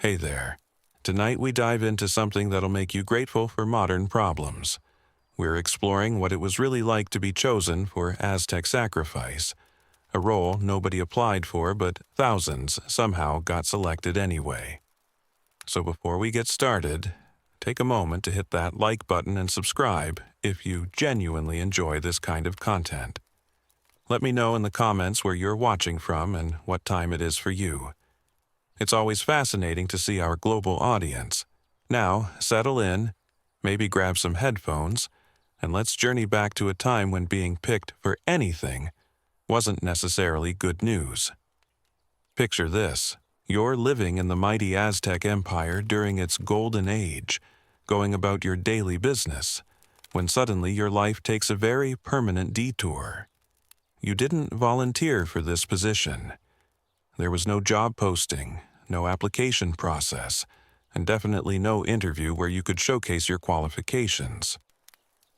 Hey there. Tonight we dive into something that'll make you grateful for modern problems. We're exploring what it was really like to be chosen for Aztec sacrifice, a role nobody applied for but thousands somehow got selected anyway. So before we get started, take a moment to hit that like button and subscribe if you genuinely enjoy this kind of content. Let me know in the comments where you're watching from and what time it is for you. It's always fascinating to see our global audience. Now, settle in, maybe grab some headphones, and let's journey back to a time when being picked for anything wasn't necessarily good news. Picture this. You're living in the mighty Aztec Empire during its golden age, going about your daily business, when suddenly your life takes a very permanent detour. You didn't volunteer for this position. There was no job posting, no application process, and definitely no interview where you could showcase your qualifications.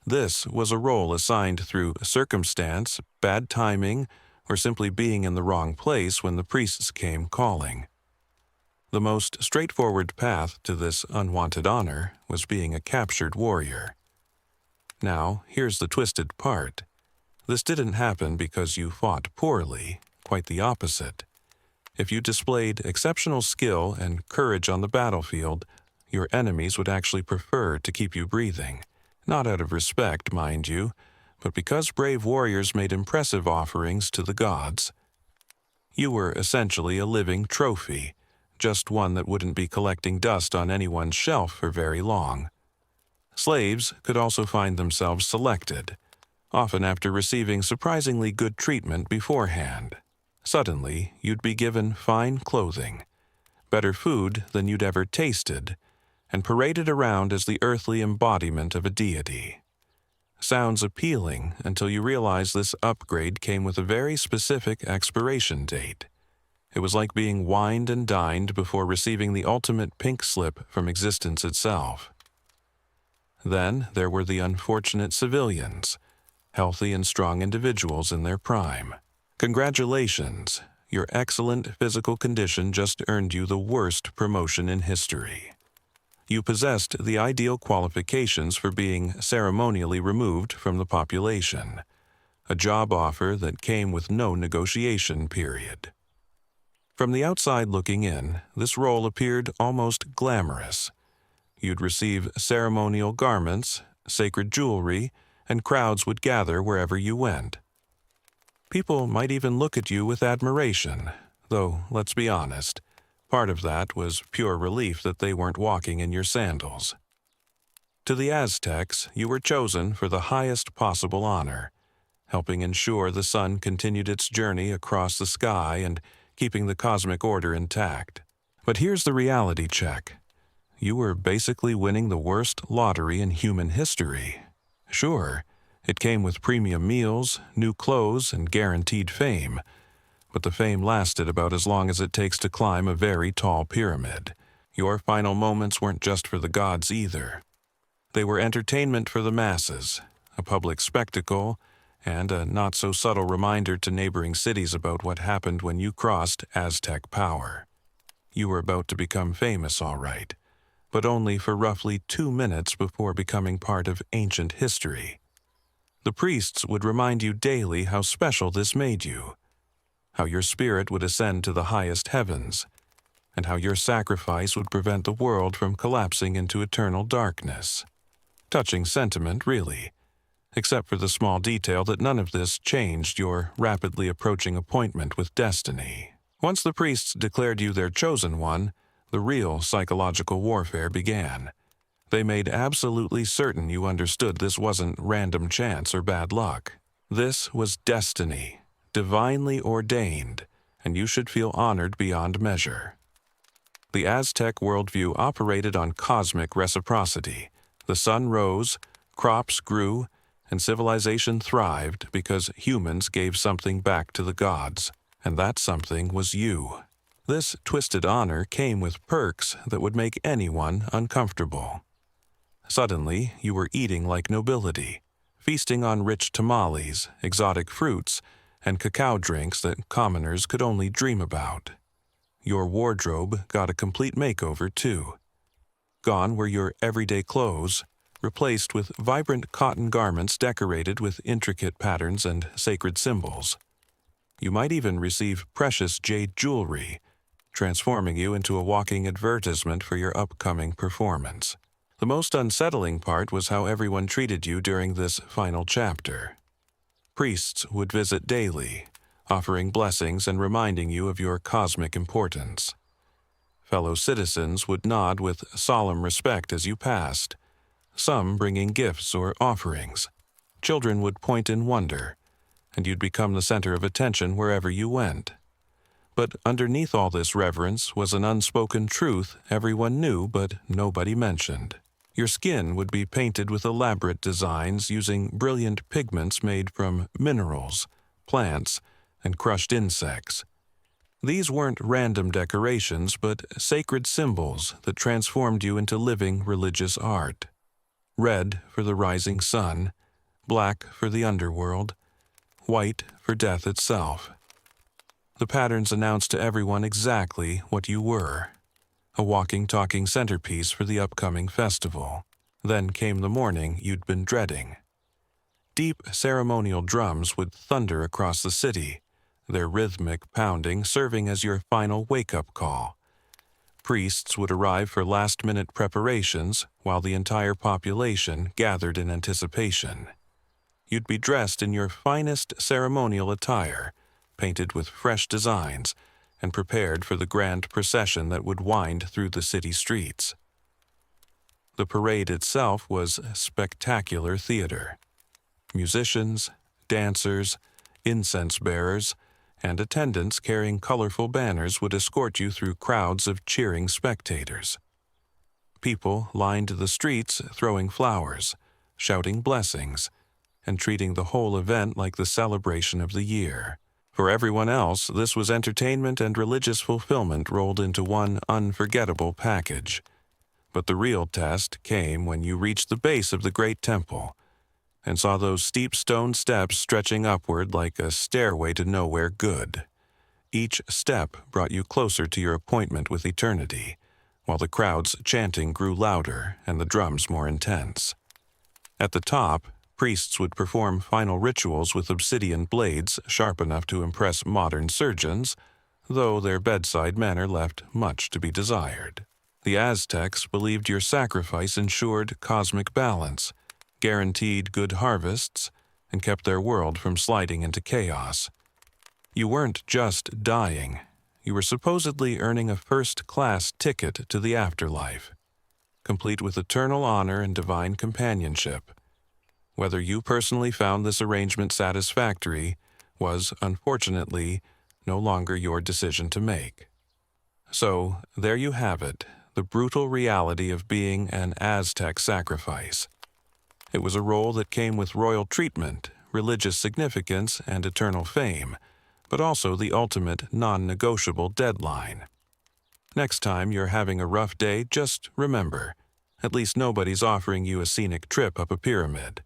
This was a role assigned through circumstance, bad timing, or simply being in the wrong place when the priests came calling. The most straightforward path to this unwanted honor was being a captured warrior. Now, here's the twisted part. This didn't happen because you fought poorly, quite the opposite. If you displayed exceptional skill and courage on the battlefield, your enemies would actually prefer to keep you breathing. Not out of respect, mind you, but because brave warriors made impressive offerings to the gods. You were essentially a living trophy, just one that wouldn't be collecting dust on anyone's shelf for very long. Slaves could also find themselves selected, often after receiving surprisingly good treatment beforehand. Suddenly, you'd be given fine clothing, better food than you'd ever tasted, and paraded around as the earthly embodiment of a deity. Sounds appealing until you realize this upgrade came with a very specific expiration date. It was like being wined and dined before receiving the ultimate pink slip from existence itself. Then there were the unfortunate civilians, healthy and strong individuals in their prime. Congratulations, your excellent physical condition just earned you the worst promotion in history. You possessed the ideal qualifications for being ceremonially removed from the population, a job offer that came with no negotiation period. From the outside looking in, this role appeared almost glamorous. You'd receive ceremonial garments, sacred jewelry, and crowds would gather wherever you went. People might even look at you with admiration, though, let's be honest, part of that was pure relief that they weren't walking in your sandals. To the Aztecs, you were chosen for the highest possible honor, helping ensure the sun continued its journey across the sky and keeping the cosmic order intact. But here's the reality check. You were basically winning the worst lottery in human history. Sure, it came with premium meals, new clothes, and guaranteed fame, but the fame lasted about as long as it takes to climb a very tall pyramid. Your final moments weren't just for the gods either. They were entertainment for the masses, a public spectacle, and a not-so-subtle reminder to neighboring cities about what happened when you crossed Aztec power. You were about to become famous, all right, but only for roughly 2 minutes before becoming part of ancient history. The priests would remind you daily how special this made you, how your spirit would ascend to the highest heavens, and how your sacrifice would prevent the world from collapsing into eternal darkness. Touching sentiment, really, except for the small detail that none of this changed your rapidly approaching appointment with destiny. Once the priests declared you their chosen one, the real psychological warfare began. They made absolutely certain you understood this wasn't random chance or bad luck. This was destiny, divinely ordained, and you should feel honored beyond measure. The Aztec worldview operated on cosmic reciprocity. The sun rose, crops grew, and civilization thrived because humans gave something back to the gods, and that something was you. This twisted honor came with perks that would make anyone uncomfortable. Suddenly, you were eating like nobility, feasting on rich tamales, exotic fruits, and cacao drinks that commoners could only dream about. Your wardrobe got a complete makeover too. Gone were your everyday clothes, replaced with vibrant cotton garments decorated with intricate patterns and sacred symbols. You might even receive precious jade jewelry, transforming you into a walking advertisement for your upcoming performance. The most unsettling part was how everyone treated you during this final chapter. Priests would visit daily, offering blessings and reminding you of your cosmic importance. Fellow citizens would nod with solemn respect as you passed, some bringing gifts or offerings. Children would point in wonder, and you'd become the center of attention wherever you went. But underneath all this reverence was an unspoken truth everyone knew but nobody mentioned. Your skin would be painted with elaborate designs using brilliant pigments made from minerals, plants, and crushed insects. These weren't random decorations, but sacred symbols that transformed you into living religious art. Red for the rising sun, black for the underworld, white for death itself. The patterns announced to everyone exactly what you were, a walking, talking centerpiece for the upcoming festival. Then came the morning you'd been dreading. Deep ceremonial drums would thunder across the city, their rhythmic pounding serving as your final wake-up call. Priests would arrive for last-minute preparations while the entire population gathered in anticipation. You'd be dressed in your finest ceremonial attire, painted with fresh designs, and prepared for the grand procession that would wind through the city streets. The parade itself was spectacular theater. Musicians, dancers, incense bearers, and attendants carrying colorful banners would escort you through crowds of cheering spectators. People lined the streets throwing flowers, shouting blessings, and treating the whole event like the celebration of the year. For everyone else, this was entertainment and religious fulfillment rolled into one unforgettable package. But the real test came when you reached the base of the great temple and saw those steep stone steps stretching upward like a stairway to nowhere good. Each step brought you closer to your appointment with eternity, while the crowd's chanting grew louder and the drums more intense. At the top, priests would perform final rituals with obsidian blades sharp enough to impress modern surgeons, though their bedside manner left much to be desired. The Aztecs believed your sacrifice ensured cosmic balance, guaranteed good harvests, and kept their world from sliding into chaos. You weren't just dying. You were supposedly earning a first-class ticket to the afterlife, complete with eternal honor and divine companionship. Whether you personally found this arrangement satisfactory was, unfortunately, no longer your decision to make. So, there you have it, the brutal reality of being an Aztec sacrifice. It was a role that came with royal treatment, religious significance, and eternal fame, but also the ultimate non-negotiable deadline. Next time you're having a rough day, just remember, at least nobody's offering you a scenic trip up a pyramid.